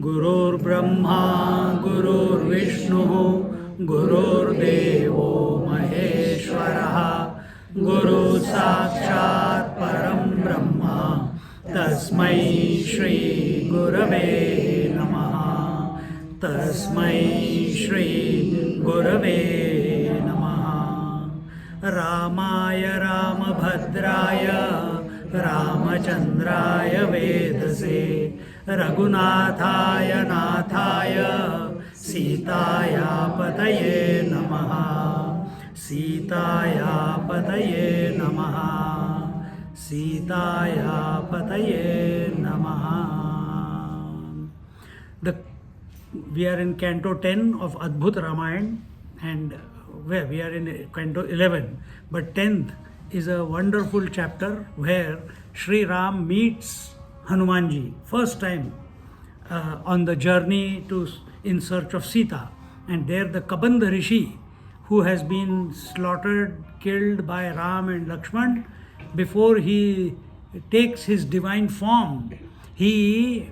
गुरुर्ब्रह्मा गुरुर्विष्णु गुरुर्देवो महेश्वरः गुरु साक्षात् परं ब्रह्म तस्मै श्री गुरवे नमः तस्मै श्री गुरवे नमः रामाय रामभद्राय रामचन्द्राय वेदसे रघुनाथाय नाथाय सीताया पतये नमः सीताया पतये नमः सीताया पतये नमः. We are in Canto 10 of Adbhut Ramayan, and we are in Canto 11, but 10th is a wonderful chapter where Sri Ram meets Hanumanji first time on the journey in search of Sita, and there the Kabandha Rishi, who has been slaughtered, killed by Ram and Lakshman, before he takes his divine form, he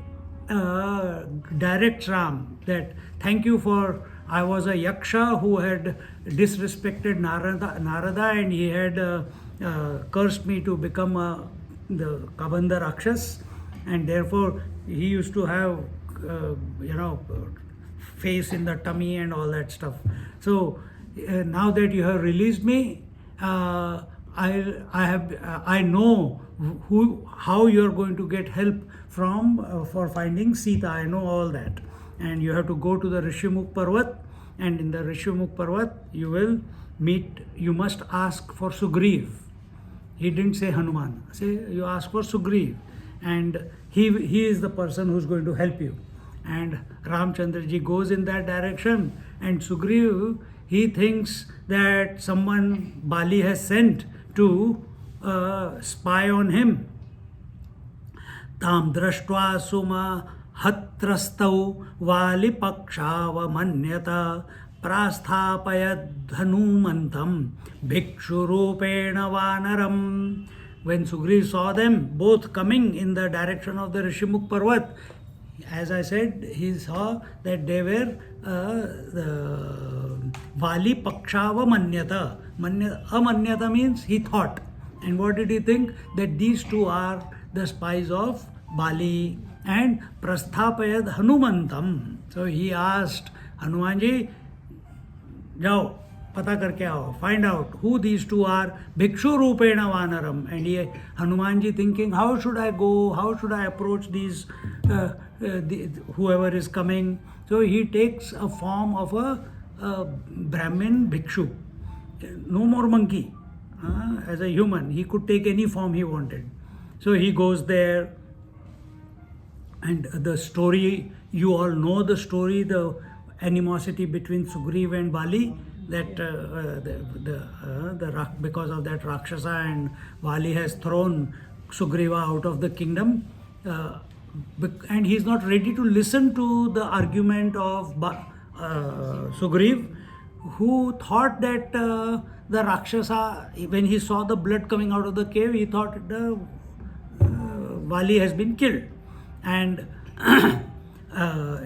directs Ram that thank you for, I was a yaksha who had disrespected Narada and he had cursed me to become the Kabandha Rakshas, and therefore he used to have face in the tummy and all that stuff. So now that you have released me, I know how you are going to get help for finding Sita. I know all that, and you have to go to the Rishimukh Parvat, and in the Rishimukh Parvat you must ask for Sugriv. He didn't say Hanuman. You ask for Sugriv, and he is the person who's going to help you. And Ramchandraji goes in that direction, and Sugriv, he thinks that someone Bali has sent to spy on him. Tam drashtva suma hatrastau vali pakshava manyata prasthapayad hanumantam bhikshurupena vanaram. When Sugriv saw them both coming in the direction of the Rishimukh Parvat, as I said, he saw that they were Vali Pakshava Manyata. Amanyata means he thought. And what did he think? That these two are the spies of Bali and Prasthapayad Hanumantam. So he asked Hanumanji, Jao, pata karke aao, find out who these two are, Bhikshu Rupena Vanaram. And Hanumanji thinking, how should I go, how should I approach these, whoever is coming. So he takes a form of a Brahmin Bhikshu, no more monkey. As a human, he could take any form he wanted. So he goes there, and the story, you all know the story, the animosity between Sugriv and Bali, that because of that Rakshasa, and Bali has thrown Sugriva out of the kingdom, and he is not ready to listen to the argument of Sugriv, who thought that the Rakshasa, when he saw the blood coming out of the cave, he thought the Vali has been killed. And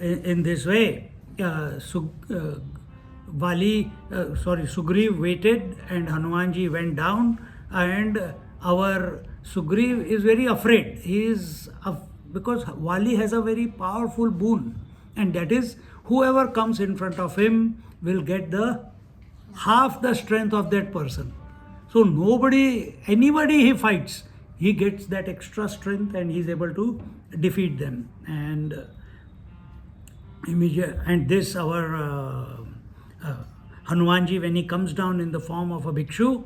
in this way, Sugriv waited, and Hanumanji went down, and our Sugriv is very afraid. He is because Vali has a very powerful boon, and that is whoever comes in front of him will get half the strength of that person. So anybody he fights, he gets that extra strength, and he is able to defeat them. And this our Hanumanji, when he comes down in the form of a bhikshu,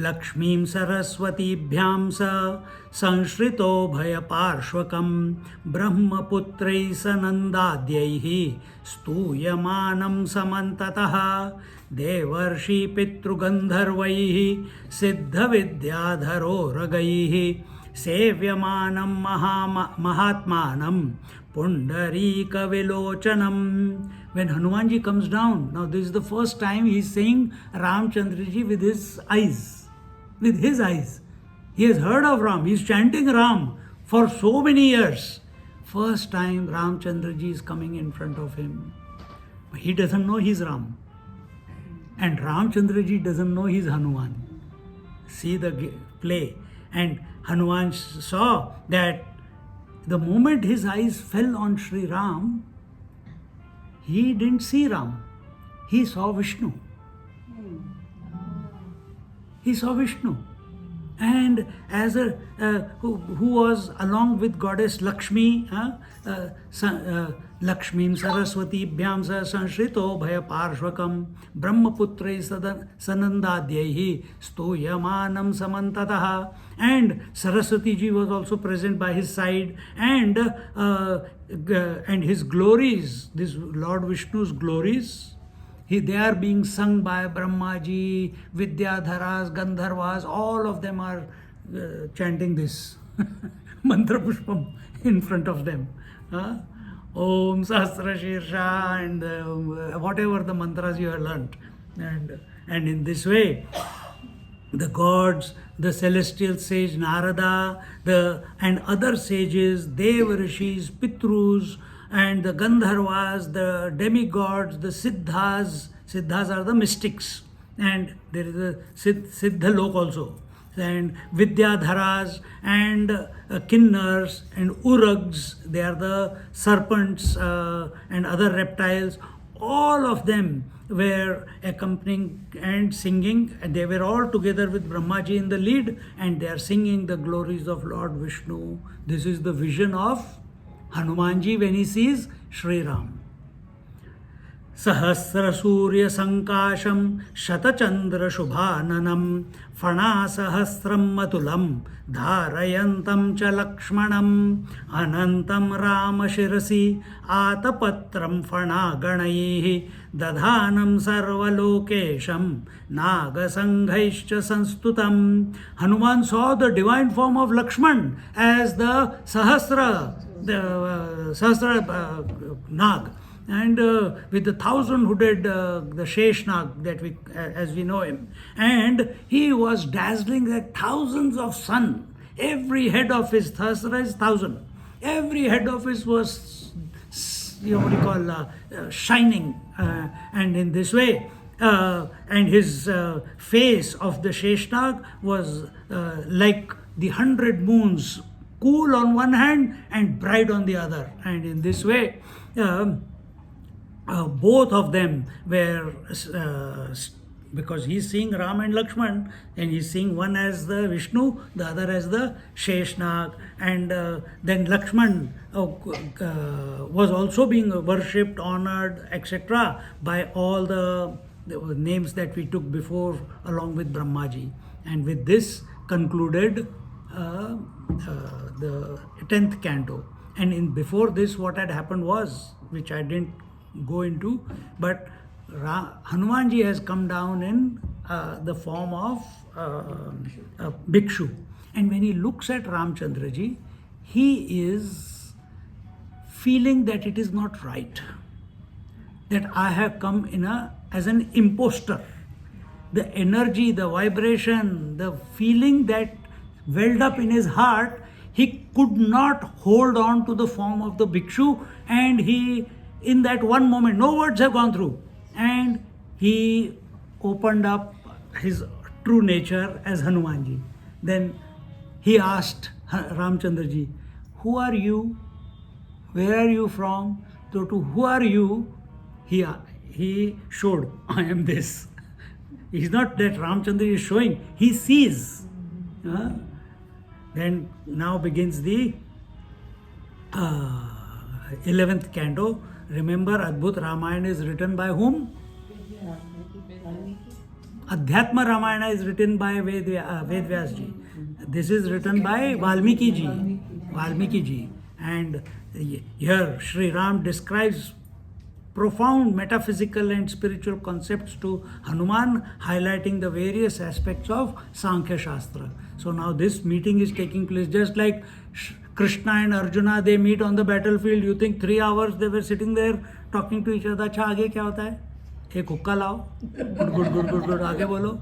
Lakshmim Saraswatibhyam sa Sanshrito Bhayaparshvakam Brahmaputrai Sanandadhyaihi Stuyamanam Samantataha Devarshi Pitrugandharvaihi Siddha Vidyadharo Ragaihi Sevyamanam Mahatmanam Pundarika Vilochanam. When Hanumanji comes down, now this is the first time he is saying Ramchandraji with his eyes. With his eyes. He has heard of Ram. He is chanting Ram for so many years. First time Ramchandraji is coming in front of him. He doesn't know he's Ram. And Ramchandraji doesn't know he's Hanuman. See the play. And Hanuman saw that the moment his eyes fell on Sri Ram, he didn't see Ram. He saw Vishnu. He saw Vishnu. And as a who was along with goddess Lakshmi, Lakshmim Saraswati Bhyam Sanshrito Bhayaparshvakam Brahmaputrai Sanandadhyaihi Stoyamanam Samantataha. And Saraswati ji was also present by his side, and his glories, this Lord Vishnu's glories, they are being sung by Brahmaji, Vidyadharas, Gandharvas, all of them are chanting this mantra pushpam in front of them. Om Sahasra Shirsha, and whatever the mantras you have learnt. And in this way, the gods, the celestial sage Narada, and other sages, Devarishis, Pitrus, and the Gandharvas, the demigods, the Siddhas. Siddhas are the mystics. And there is a Siddha Lok also. And Vidyadharas, and Kinnars, and Urags, they are the serpents and other reptiles. All of them were accompanying and singing, and they were all together with Brahmaji in the lead, and they are singing the glories of Lord Vishnu. This is the vision of Hanumanji when he sees Sri Ram. Sahasra Surya Sankasham Shatachandra Shubhananam Fana Sahasram Matulam Dharayantam Cha Lakshmanam Anantam Rama Shirasi Atapatram Fana Ganaihi Dadhanam Sarvalokesham Nagasanghaischa Sanstutam. Hanuman saw the divine form of Lakshman as the Sahasra Nag, and with the 1,000-hooded the Sheshnag that we as we know him, and he was dazzling like thousands of sun. Every head of his Sahasra is 1,000. Every head of his was shining, and in this way, and his face of the Sheshnag was like the 100 moons, cool on one hand and bright on the other, and in this way. Both of them were, because he's seeing Ram and Lakshman, and he's seeing one as the Vishnu, the other as the Sheshnag, and then Lakshman was also being worshipped, honored, etc. by all the names that we took before along with Brahmaji. And with this concluded the 10th canto. And before this, what had happened was, which I didn't go into, but Hanumanji has come down in the form of a bhikshu, and when he looks at Ramchandraji, he is feeling that it is not right, that I have come as an imposter. The energy, the vibration, the feeling that welled up in his heart, he could not hold on to the form of the bhikshu, and he, in that one moment, no words have gone through, and he opened up his true nature as Hanumanji. Then he asked Ramchandraji, who are you? Where are you from? So to who are you? He showed, I am this. It's not that Ramchandra is showing, he sees. Then now begins the 11th canto. Remember, Adbhut Ramayan is written by whom? Adhyatma Ramayana is written by Vedvyas ji. This is written by Valmiki ji. Valmiki ji. And here Sri Ram describes profound metaphysical and spiritual concepts to Hanuman, highlighting the various aspects of Sankhya Shastra. So now this meeting is taking place just like Krishna and Arjuna, they meet on the battlefield. You think 3 hours they were sitting there talking to each other. अच्छा आगे क्या होता है? एक हुक्का लाओ, good आगे बोलो.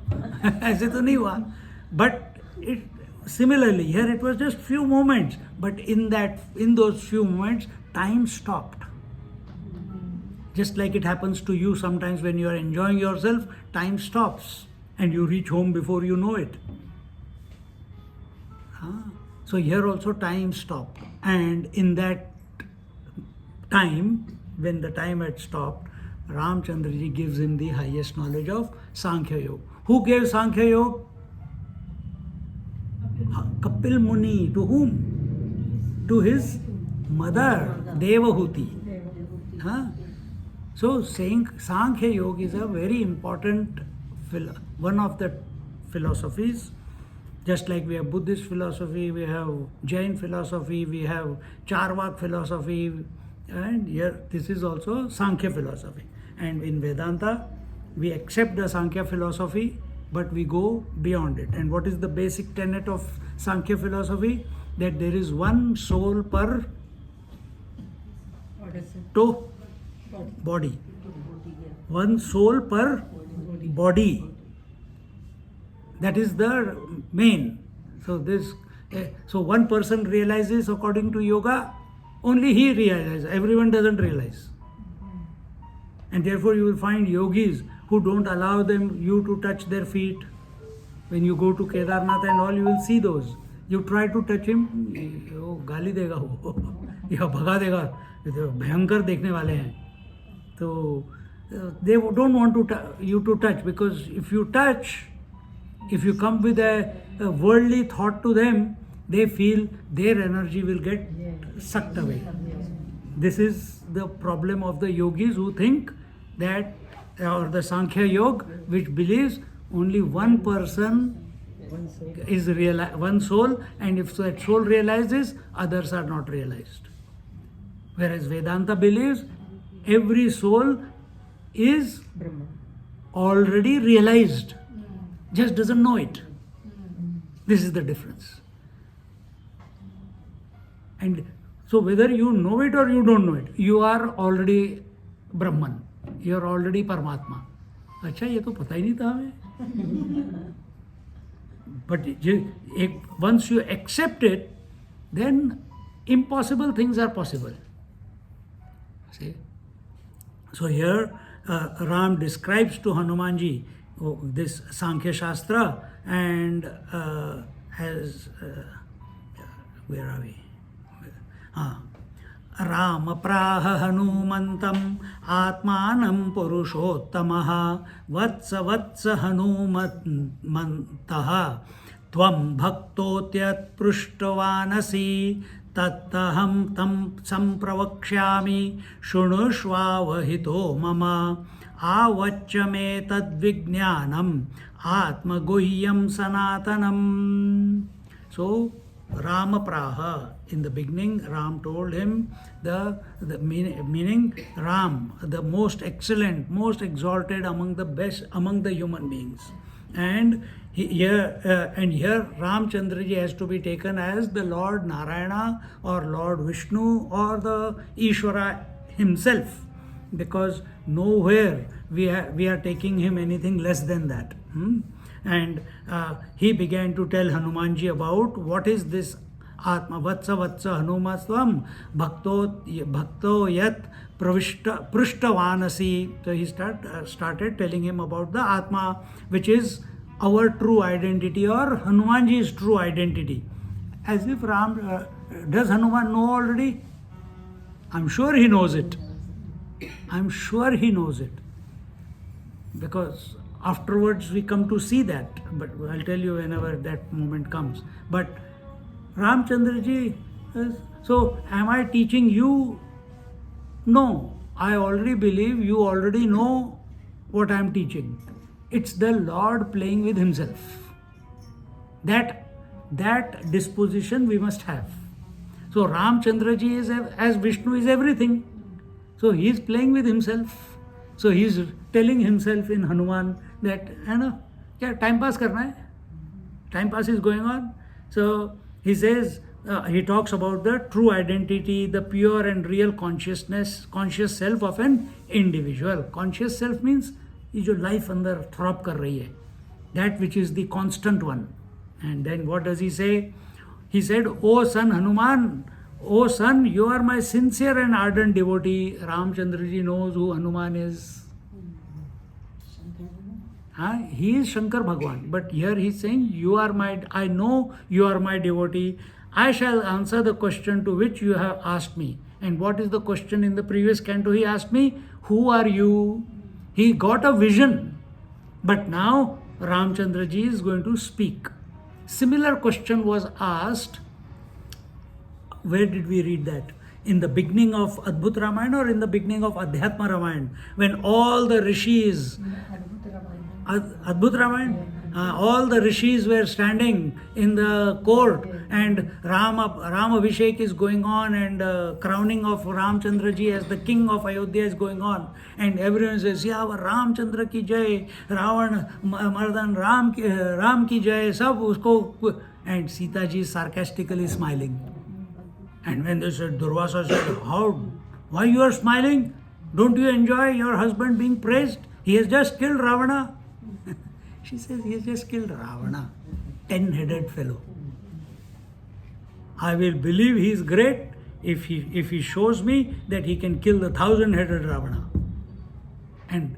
ऐसे तो नहीं हुआ. But it similarly here it was just few moments, but in those few moments time stopped. Just like it happens to you sometimes when you are enjoying yourself, time stops and you reach home before you know it. So here also time stopped, and in that time, when the time had stopped, Ramchandraji gives him the highest knowledge of Sankhya Yoga. Who gave Sankhya Yoga? Kapil Muni. To whom? To his mother, Devahuti. So saying Sankhya Yoga is a very important one of the philosophies. Just like we have Buddhist philosophy, we have Jain philosophy, we have Charvak philosophy, and here this is also Sankhya philosophy. And in Vedanta, we accept the Sankhya philosophy, but we go beyond it. And what is the basic tenet of Sankhya philosophy? That there is one soul per body. One soul per body. That is the main. So one person realizes according to yoga, only he realizes. Everyone doesn't realize. And therefore you will find yogis who don't allow you to touch their feet. When you go to Kedarnath and all, you will see those. You try to touch him, वो गाली देगा वो, या भगा देगा, भयंकर देखने वाले हैं. So they don't want you to touch, because if you touch, if you come with a worldly thought to them, they feel their energy will get sucked away. This is the problem of the yogis who think that, or the Sankhya Yoga, which believes only one person is one soul, and if that soul realizes, others are not realized. Whereas Vedanta believes every soul is already realized, just doesn't know it. This is the difference. And so whether you know it or you don't know it, you are already Brahman, you are already Paramatma. अच्छा ये तो पता ही नहीं था हमें. But once you accept it, then impossible things are possible. See? So here Ram describes to Hanumanji this Sankhya Shastra, and where are we? Rama praha hanumantam atmanam purushottamah vatsa hanumantaha tvam bhaktotyat prushtvanasi tattaham tam sampravakshami shunushvavahito mama avachame tadvijnanam atmaguhyam sanatanam. So Rama Praha, in the beginning Ram told him the meaning Ram, the most excellent, most exalted among the best among the human beings. And here Ramchandraji has to be taken as the Lord Narayana or Lord Vishnu or the Ishvara himself, because nowhere we are taking him anything less than that. And he began to tell Hanumanji about what is this Atma Vatsa Hanumasvam Bhakto Yat Prushtvanasi. So he started telling him about the Atma, which is our true identity, or Hanumanji's true identity. As if Ram, does Hanuman know already? I'm sure he knows it. I'm sure he knows it. Because afterwards we come to see that, but I'll tell you whenever that moment comes. But Ramchandraji, so am I teaching you? No, I already believe you already know what I am teaching. It's the Lord playing with himself. That disposition we must have. So Ramchandraji is as Vishnu is everything. So he is playing with himself. So he is telling himself in Hanuman that, क्या time pass करना है? Time pass is going on. So he says, he talks about the true identity, the pure and real consciousness, conscious self of an individual. Conscious self means ये जो life अंदर throb कर रही है, that which is the constant one. And then what does he say? He said, "O son Hanuman, O son, you are my sincere and ardent devotee." Ramchandraji knows who Hanuman is. He is Shankar Bhagwan, but here he is saying, I know you are my devotee. I shall answer the question to which you have asked me. And what is the question in the previous canto? He asked me, who are you? He got a vision. But now Ramchandraji is going to speak. Similar question was asked. Where did we read that? In the beginning of Adbhut Ramayana or in the beginning of Adhyatma Ramayan? When all the rishis, Adbhut Ramayan, all the rishis were standing in the court and Ram Abhishek is going on and crowning of Ramchandraji as the king of Ayodhya is going on. And everyone says, "Siyavar Ramchandra ki jai, Ravan Mardan Ram ki jai," sab usko, and Sita ji is sarcastically smiling. And when they said, Durvasa said, why you are smiling? Don't you enjoy your husband being praised? He has just killed Ravana. She says, he has just killed Ravana, 10-headed fellow. I will believe he is great if he shows me that he can kill the 1,000-headed Ravana. And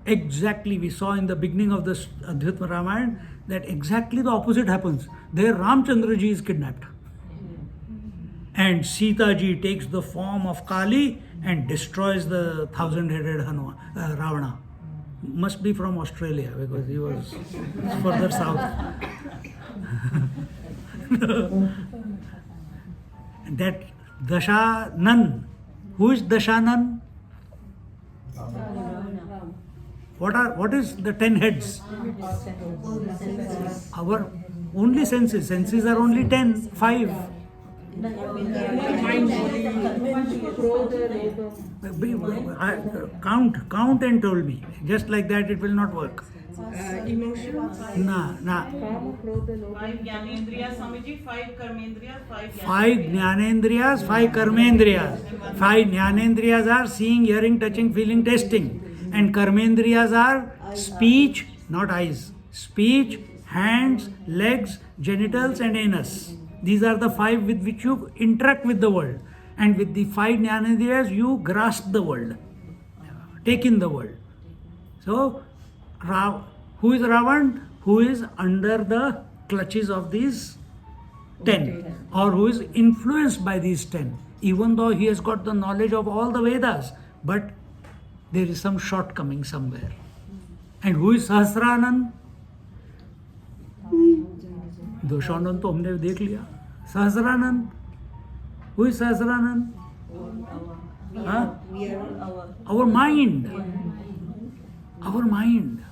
exactly we saw in the beginning of this Adhyatma Ramayana that exactly the opposite happens. There Ramchandraji is kidnapped. And Sita ji takes the form of Kali and destroys the 1,000-headed Ravana. Must be from Australia because he was further south. That Dashanan. Who is Dashanan? What is the 10 heads? Our only senses. Senses are only 10, 5. Count and told me. Just like that it will not work. Emotions? Nah. Five Jnanendriyas, Swamiji, 5 Karmendriyas, 5 Jnanendriyas, 5 Karmendriyas. 5 Jnanendriyas are seeing, hearing, touching, feeling, tasting. And Karmendriyas are speech, not eyes. Speech, hands, legs, genitals and anus. These are the 5 with which you interact with the world. And with the 5 Jnanendriyas, you grasp the world. Take in the world. So, who is Ravan? Who is under the clutches of these 10. Or who is influenced by these 10. Even though he has got the knowledge of all the Vedas. But there is some shortcoming somewhere. And who is Sahasranan? दोषानंद तो हमने देख लिया. सहस्रानंद. Who is Sahasranan? Our mind. Our mind.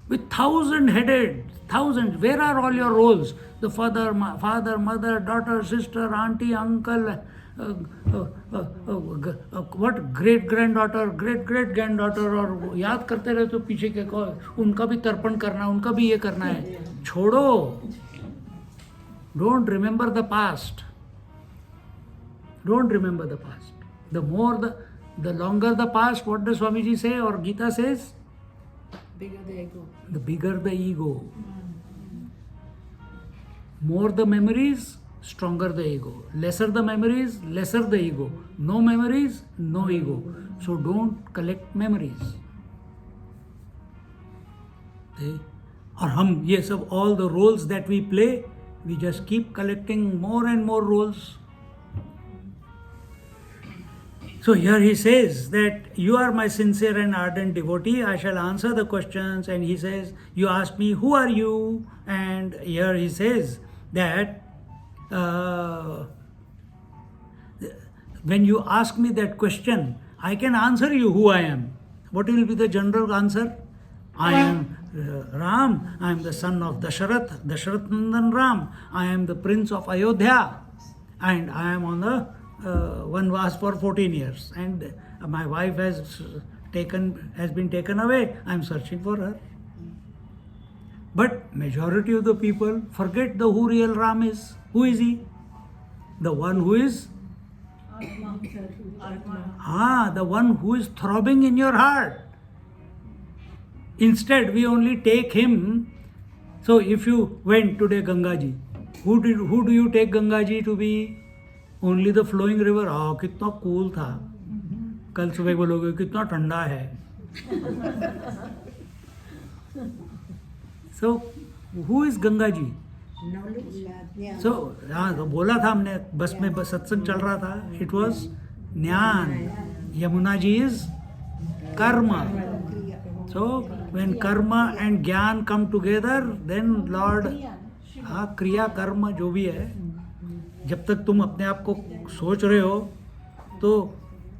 With 1,000-headed, thousands. Where are all your roles? The father, mother, daughter, sister, auntie, uncle, what great-granddaughter, great-great-granddaughter, और याद करते रहे तो पीछे के को उनका भी तर्पण करना, उनका भी ये करना है. छोड़ो. Don't remember the past. Don't remember the past. The longer the past, what does Swamiji say or Gita says? Bigger the ego. The bigger the ego. More the memories, stronger the ego. Lesser the memories, lesser the ego. No memories, no ego. So don't collect memories. और हम ये सब all the roles that we play, we just keep collecting more and more roles. So here he says that you are my sincere and ardent devotee. I shall answer the questions. And he says, you ask me, who are you? And here he says that when you ask me that question, I can answer you who I am. What will be the general answer? I am Ram, I am the son of Dasharath, Dasharath Nandan Ram, I am the prince of Ayodhya, and I am on the Vanvas for 14 years, and my wife has been taken away. I am searching for her. But majority of the people forget who real Ram is. Who is he? The one who is the one who is throbbing in your heart. Instead, we only take him. So if you went today Gangaji, who do you take Gangaji to be? Only the flowing river. कितना cool था. कल सुबह बोलोगे कितना ठंडा है. So who is Gangaji? So तो बोला था हमने बस में सत्संग चल रहा था. It was ज्ञान. Yamuna ji is karma. So when karma and ज्ञान come together, then Lord क्रिया कर्म जो भी है, जब तक तुम अपने आप को सोच रहे हो, तो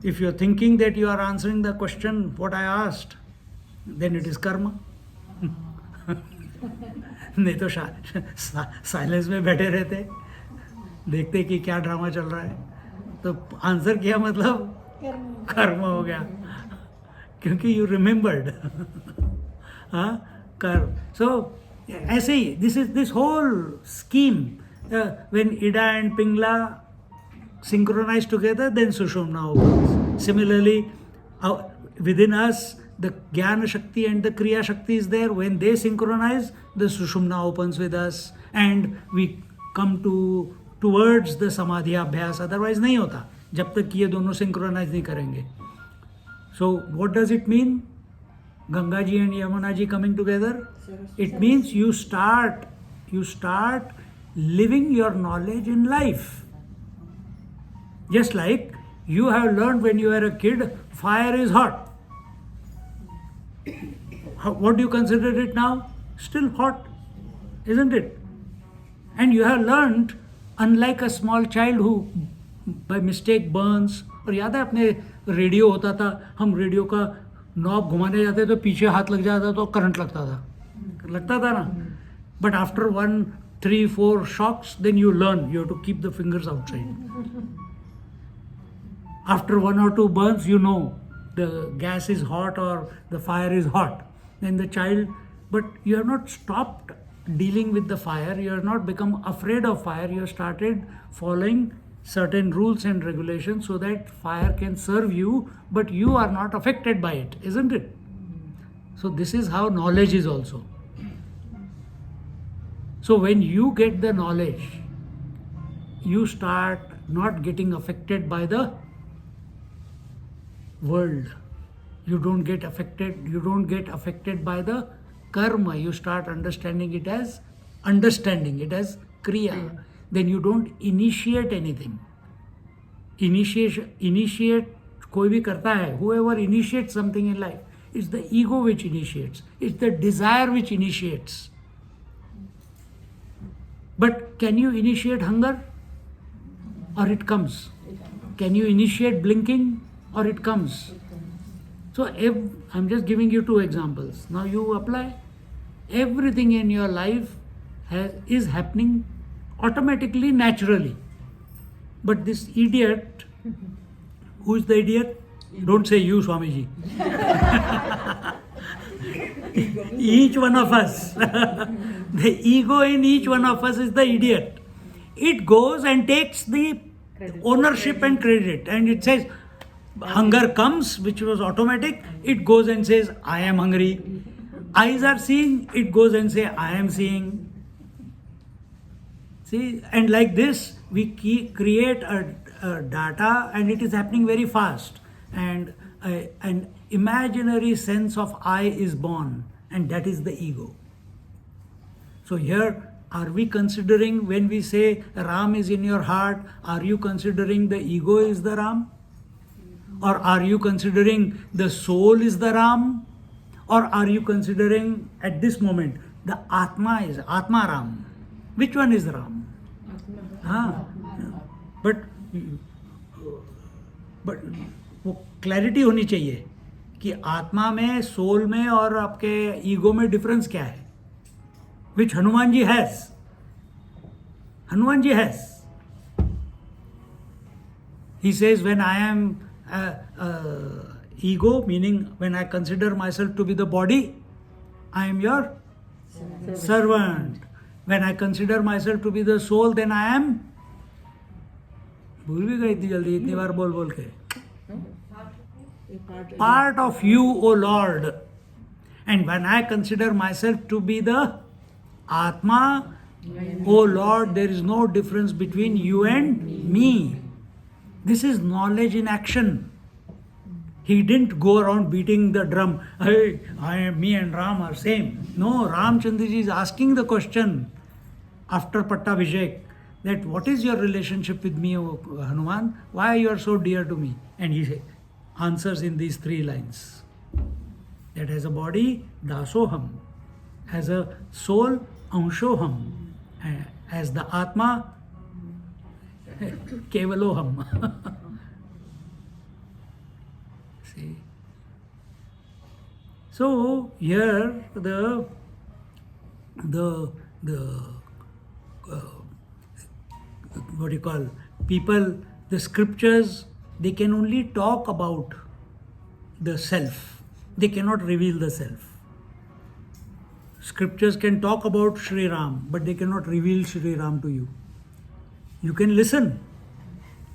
if you are thinking that you are answering the question what I asked, then it is karma. नहीं तो साइलेंस में बैठे रहते, देखते कि क्या ड्रामा चल रहा है, तो आंसर किया मतलब कर्म हो गया, क्योंकि यू रिमेम्बर्ड. कर्म. सो ऐसे ही this whole scheme, when Ida and Pingla synchronize together, then Sushumna opens. Similarly, within us, the Jnana Shakti and the Kriya Shakti is there. When they synchronize, the Sushumna opens with us, and we come towards the Samadhi Abhyas. Otherwise नहीं होता, जब तक ये दोनों synchronize नहीं करेंगे. So what does it mean? Ganga ji and Yamuna ji coming together? It means you start living your knowledge in life. Just like you have learned when you were a kid, fire is hot. What do you consider it now? Still hot, isn't it? And you have learned, unlike a small child who by mistake burns. और याद है अपने radio होता था, हम radio का knob घुमाने जाते तो पीछे हाथ लग जाता तो करंट लगता था ना. But after 1, 3, 4 shocks, then you learn. You have to keep the fingers outside. After 1 or 2 burns, you know the gas is hot or the fire is hot. Then the child, but you have not stopped dealing with the fire. You have not become afraid of fire. You have started following certain rules and regulations so that fire can serve you, but you are not affected by it, isn't it? So this is how knowledge is also. So when you get the knowledge, you start not getting affected by the world. You don't get affected by the karma. You start understanding it as kriya. Then you don't initiate anything. Initiate कोई भी करता है. Whoever initiates something in life, it's the ego which initiates. It's the desire which initiates. But can you initiate hunger? Or it comes. Can you initiate blinking? Or it comes. So I'm just giving you 2 examples. Now you apply. Everything in your life is happening automatically, naturally. But this idiot, who is the idiot? Don't say you, Swamiji. Each one of us. The ego in each one of us is the idiot. It goes and takes the ownership and credit, and it says, hunger comes, which was automatic, it goes and says, I am hungry. Eyes are seeing, it goes and say, I am seeing. See, and like this, we create a data, and it is happening very fast. And an imaginary sense of I is born, and that is the ego. So here, are we considering, when we say Ram is in your heart, are you considering the ego is the Ram? Or are you considering the soul is the Ram? Or are you considering at this moment the Atma is Atma Ram? Which one is Ram? But वो clarity होनी चाहिए कि आत्मा में, soul में और आपके ego में डिफरेंस क्या है, which Hanuman ji has. Hanuman ji has. He says, when I am ego, meaning when I consider myself to be the body, I am your servant. When I consider myself to be the soul, then I am. भूल भी गई इतनी जल्दी, इतनी बार बोल बोल के. Part of you, O Lord. And when I consider myself to be the Atma, O Lord, there is no difference between you and me. This is knowledge in action. He didn't go around beating the drum. Hey, me and Ram are same. No, Ramchandraji is asking the question after Pattabhishek that what is your relationship with me, O Hanuman? Why you are so dear to me? And he answers in these 3 lines. That as a body, dasoham. As a soul, anshoham. As the Atma, Kevaloham. See? So here the what you call people, the scriptures, they can only talk about the self. They cannot reveal the self. Scriptures can talk about Sri Ram, but they cannot reveal Sri Ram to you. You can listen,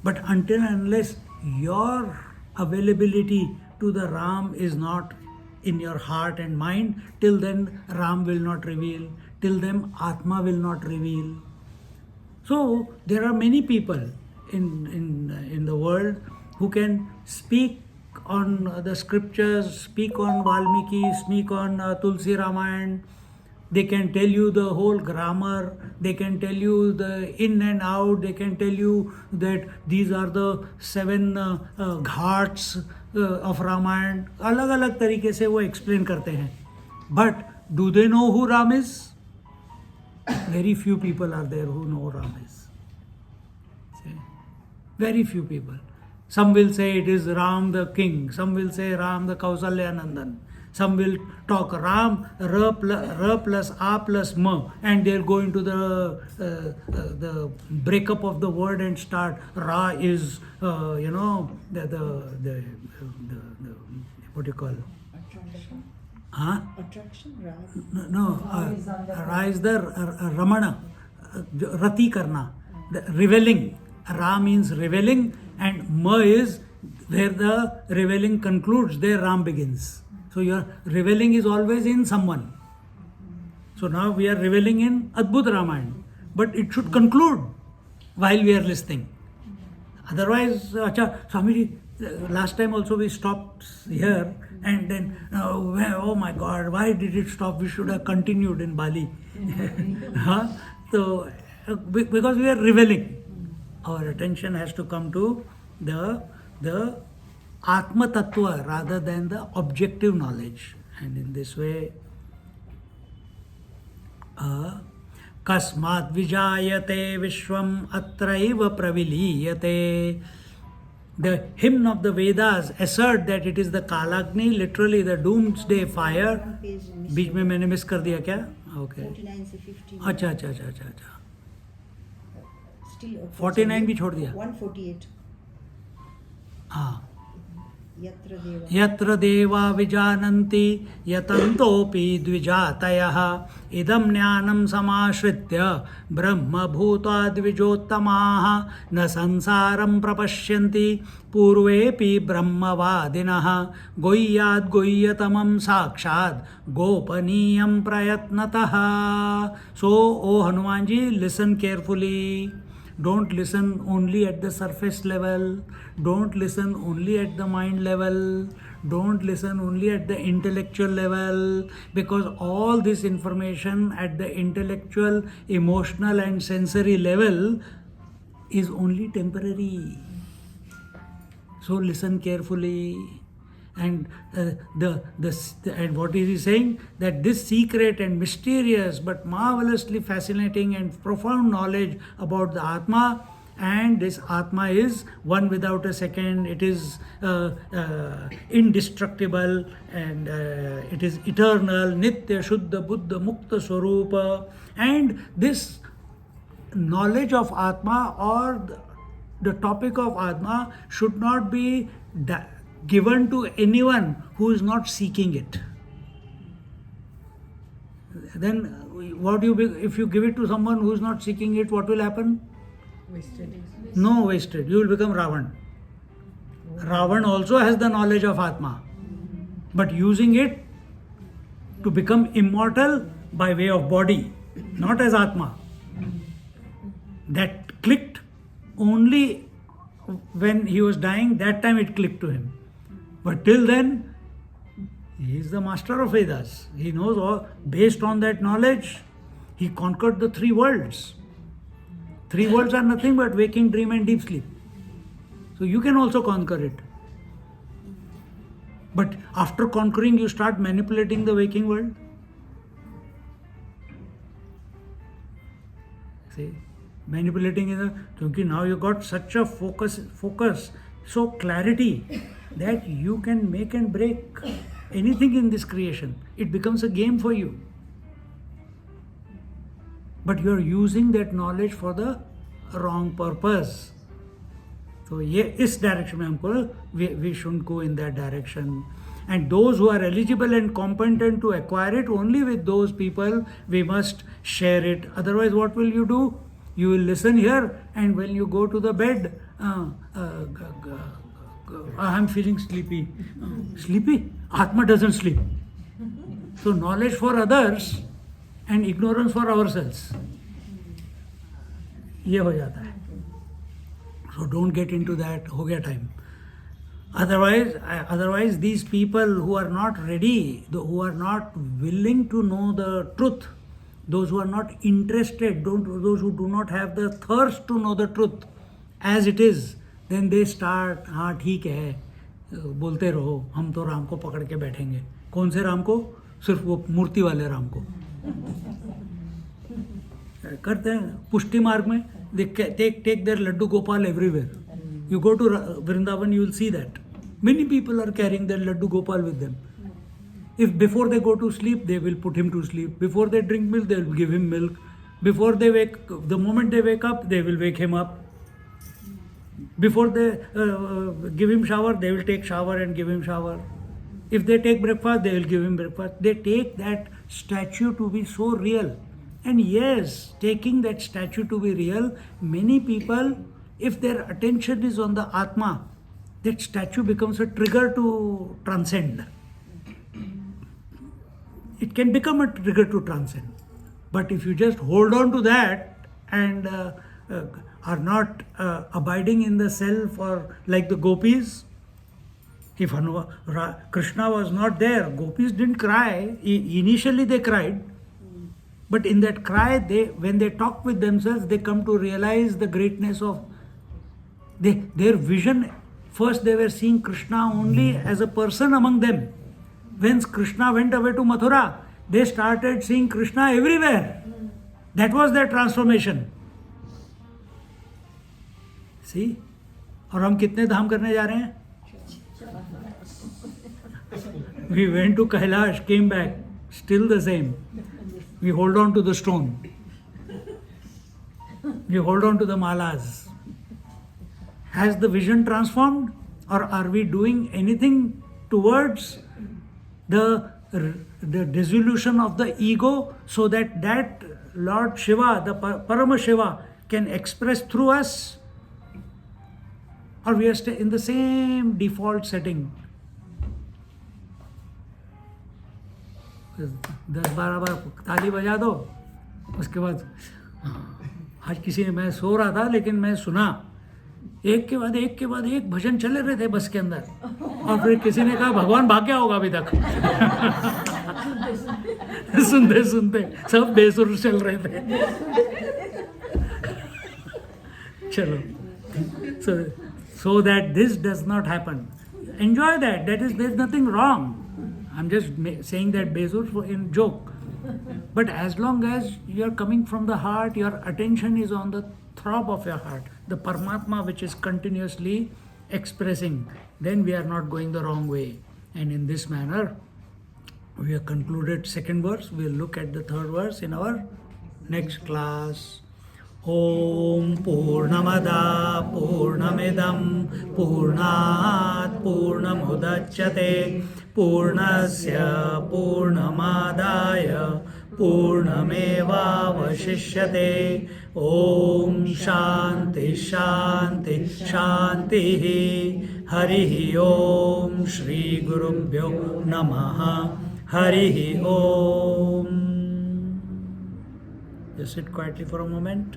but until and unless your availability to the Ram is not in your heart and mind, till then Ram will not reveal, till then Atma will not reveal. So there are many people in the world who can speak on the scriptures, speak on Valmiki, speak on Tulsi Ramayana. They can tell you the whole grammar, they can tell you the in and out, they can tell you that these are the 7 ghats of Ramayana. अलग अलग तरीके से वो explain करते हैं. But do they know who Ram is? Very few people are there who know Ram is. See? Very few people. Some will say it is Ram the king, some will say Ram the Kausalya Nandan. Some will talk Ram, R plus A plus M, and they'll go into the breakup of the word and start. Ra is, the what do you call? Attraction. Huh? Attraction, Ra is the Ramana, Rati Karna, the reveling. Ra means reveling, and Ma is where the reveling concludes, there Ram begins. So your reveling is always in someone. So now we are reveling in Adbhut Ramayan, but it should conclude while we are listening. Otherwise, Swamiji, last time also we stopped here, and then, oh my God, why did it stop? We should have continued in Bali. So, because we are reveling, our attention has to come to the Atma Tattva rather than the objective knowledge. And in this way, Kasmat Vijayate Vishwam Atraiva Praviliyate. The hymn of the Vedas assert that it is the Kalagni, literally the doomsday fire. बीच में मैंने miss कर दिया क्या? Okay. 49 से 50. अच्छा. Still 49 भी छोड़ दिया. 148. हाँ. यत्र यत्र देवा विजानन्ति यतन्तोऽपि द्विजातयः इदं ज्ञानं समाश्रित्य ब्रह्मभूता द्विजोत्तमाः न संसारं प्रपश्यन्ति पूर्वेऽपि ब्रह्मवादिनः गुह्याद् गुह्यतमं साक्षात् गोपनीयं प्रयत्नतः. So, O Hanumanji, listen carefully. Don't listen only at the surface level. Don't listen only at the mind level. Don't listen only at the intellectual level. Because all this information at the intellectual, emotional and sensory level is only temporary. So listen carefully. And and what is he saying? That this secret and mysterious but marvelously fascinating and profound knowledge about the Atma and this Atma is one without a second. It is indestructible, and it is eternal, Nitya, Shuddha, Buddha, Mukta, Swarupa. And this knowledge of Atma, or the topic of Atma, should not be given to anyone who is not seeking it. Then what if you give it to someone who is not seeking it, what will happen? Wasted. No, wasted. You will become Ravan. Ravan also has the knowledge of Atma, but using it to become immortal by way of body, not as Atma. That clicked only when he was dying, that time it clicked to him. But till then, he is the master of Vedas. He knows all. Based on that knowledge, he conquered the three worlds. Three worlds are nothing but waking, dream, and deep sleep. So you can also conquer it. But after conquering, you start manipulating the waking world. See, manipulating is because now you got such a focus, so clarity that you can make and break anything in this creation. It becomes a game for you. But you are using that knowledge for the wrong purpose. So इस direction में हमको we shouldn't go in that direction. And those who are eligible and competent to acquire it, only with those people we must share it. Otherwise, what will you do? You will listen here, and when you go to the bed, I'm feeling sleepy. Sleepy? Atma doesn't sleep. So knowledge for others and ignorance for ourselves. ये हो जाता है. So don't get into that. हो गया time. Otherwise, these people who are not ready, who are not willing to know the truth, those who are not interested, those who do not have the thirst to know the truth as it is, then they start, हाँ ठीक है, बोलते रहो, हम तो राम को पकड़ के बैठेंगे. कौन से राम को? सिर्फ वो मूर्ति वाले राम को करते हैं. पुष्टि मार्ग में they take their Laddu Gopal everywhere. You go to Vrindavan, you will see that many people are carrying their Laddu Gopal with them. If before they go to sleep, they will put him to sleep. Before they drink milk, they will give him milk. Before they the moment they wake up, they will wake him up. Before they give him shower, they will take shower and give him shower. If they take breakfast, they will give him breakfast. They take that statue to be so real. And yes, taking that statue to be real, many people, if their attention is on the Atma, that statue becomes a trigger to transcend. It can become a trigger to transcend. But if you just hold on to that and are not abiding in the self, or like the gopis, if Krishna was not there, gopis didn't cry. Initially they cried. But in that cry, when they talk with themselves, they come to realize the greatness of their vision. First, they were seeing Krishna only as a person among them. When Krishna went away to Mathura, they started seeing Krishna everywhere. That was their transformation. See? और हम कितने धाम करने जा रहे हैं? We went to Kailash, came back, still the same. We hold on to the stone. We hold on to the malas. Has the vision transformed, or are we doing anything towards the dissolution of the ego, so that Lord Shiva, the Parama Shiva, can express through us? Or we are in the same default setting? 10-12 बार ताली बजा दो, उसके बाद आज किसी ने, मैं सो रहा था लेकिन मैं सुना, एक के बाद एक भजन चले रहे थे बस के अंदर, और फिर किसी ने कहा भगवान भाग गया होगा अभी तक. सुनते सुनते सब बेसुर चल रहे थे. चलो, so that this does not happen, enjoy that. There's nothing wrong. I'm just saying that besur in joke. But as long as you're coming from the heart, your attention is on the throb of your heart, the Paramatma which is continuously expressing, then we are not going the wrong way. And in this manner, we have concluded second verse. We'll look at the third verse in our next class. Om Purnamada Purnamidam Purnat Purnamudachyate Purnasya Purnamadaya Purnameva Vashishyate. Om Shanti Shanti Shanti. Hari Om Shri Gurubhyo Namaha. Hari Om. Just sit quietly for a moment.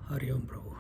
Hari Om Prabhu.